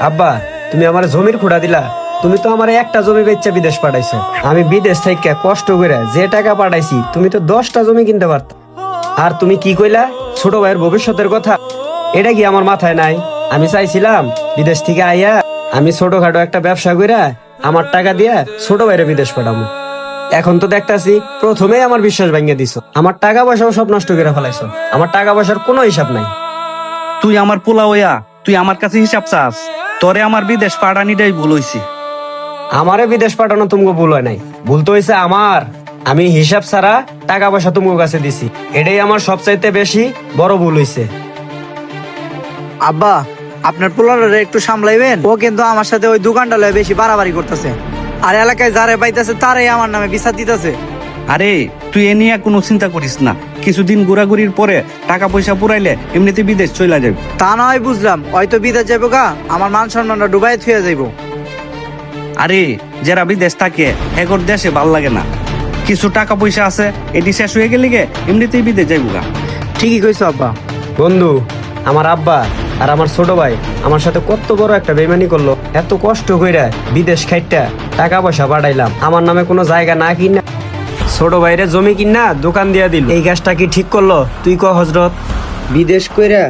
আব্বা, তুমি আমার জমির খুঁড়া দিলা। তুমি তো আমার একটা জমি বেচা বিদেশ পাঠাইছো। আমি বিদেশ থেকে কষ্ট করে যে টাকা পাঠাইছি, তুমি তো 10টা জমি কিনতে পারত। আর তুমি কি কইলা ছোট ভাইয়ের ভবিষ্যতের কথা? এটা কি আমার মাথায় নাই? আমি চাইছিলাম বিদেশ থেকে আইয়া আমি ছোটখাটো একটা ব্যবসা কইরা আমার টাকা দিয়া ছোট ভাইরে বিদেশ পাঠাবো। এখন তো দেখতাছি প্রথমেই আমার বিশ্বাস ভাঙিয়ে দিছো। আমার টাকা পয়সাও সব নষ্ট করে ফেলাইছো। আমার টাকা পয়সার কোনো হিসাব নাই। তুই আমার পোলা হইয়া তুই আমার কাছে হিসাব চাস? তোরে আমার বিদেশ পাঠানিটাই ভুল হইছে। আমারে বিদেশ পাঠানো তুমগো ভুল হয় নাই, ভুল তো হয়েছে আমার। আমি হিসাব ছাড়া টাকা পয়সা তুমগো কাছে দিছি, এটাই আমার সবচাইতে বেশি বড় ভুল হয়েছে। আব্বা, আপনার পোলারে একটু সামলাইবেন। ও কিন্তু আমার সাথে ওই দোকানটা লয়ে বেশি বাড়াবাড়ি করতেছে, আর এলাকায় যারে পাইতেছে তারাই আমার নামে বিচার দিতেছে। আরে তুই এ নিয়ে কোনো চিন্তা করিস না, কিছুদিন ঘোরাঘুরির পরে টাকা পয়সা পুরাইলে এমনিতে বিদেশ চলে যাবে। তা নয় বুঝলাম, হয়তো বিদেশ যাইব গা, আমার মান সম্মানটা ডুবাই থুয়ে যাইব। আরে যারা বিদেশ থাকে হেগর দেশে ভাল লাগে না। কিছু টাকা পয়সা আছে, এটি শেষ হয়ে গেলে গে এমনিতেই বিদেশ যাইব গা। ঠিকই কইছো আব্বা। বন্ধু, আমার আব্বা আর আমার ছোট ভাই আমার সাথে কত বড় একটা বেইমানি করলো। এত কষ্ট কইরা বিদেশ খাইটা টাকা পয়সা পাঠাইলাম, আমার নামে কোনো জায়গা না কিনা ছোট ভাইরে জমি কিনা দোকান দিয়া দিল। এই কাজটা কি ঠিক করলো? তুই ক হজরত। বিদেশ কইরা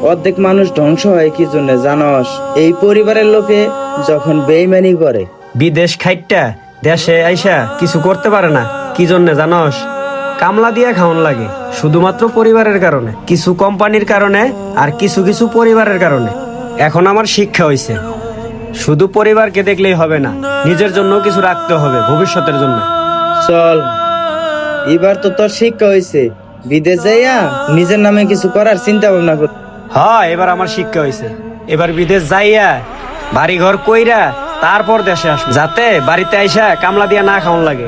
অর্ধেক মানুষ ধ্বংস হয় কি জন্য জানস? এই পরিবারের লোকে যখন বেইমানি করে। বিদেশ খাইটা দেশে আইসা কিছু করতে পারে না, কি জন্য জানস? কামলা দিয়া খাওয়ান লাগে, শুধুমাত্র পরিবারের কারণে, কিছু কোম্পানির কারণে আর কিছু কিছু পরিবারের কারণে। এখন আমার শিক্ষা হইছে, শুধু পরিবারকে দেখলেই হবে না, নিজের জন্য কিছু রাখতে হবে ভবিষ্যতের জন্য। চল, এবার তো তোর শিক্ষা হয়েছে, বিদেশ যাইয়া নিজের নামে কিছু করার চিন্তা ভাবনা কর। হ্যাঁ, এবার আমার শিক্ষা হইছে। এবার বিদেশ যাইয়া বাড়ি ঘর কইরা তারপর দেশে আসবো, যাতে বাড়িতে আইসা কামলা দিয়া না খাওয়ান লাগে।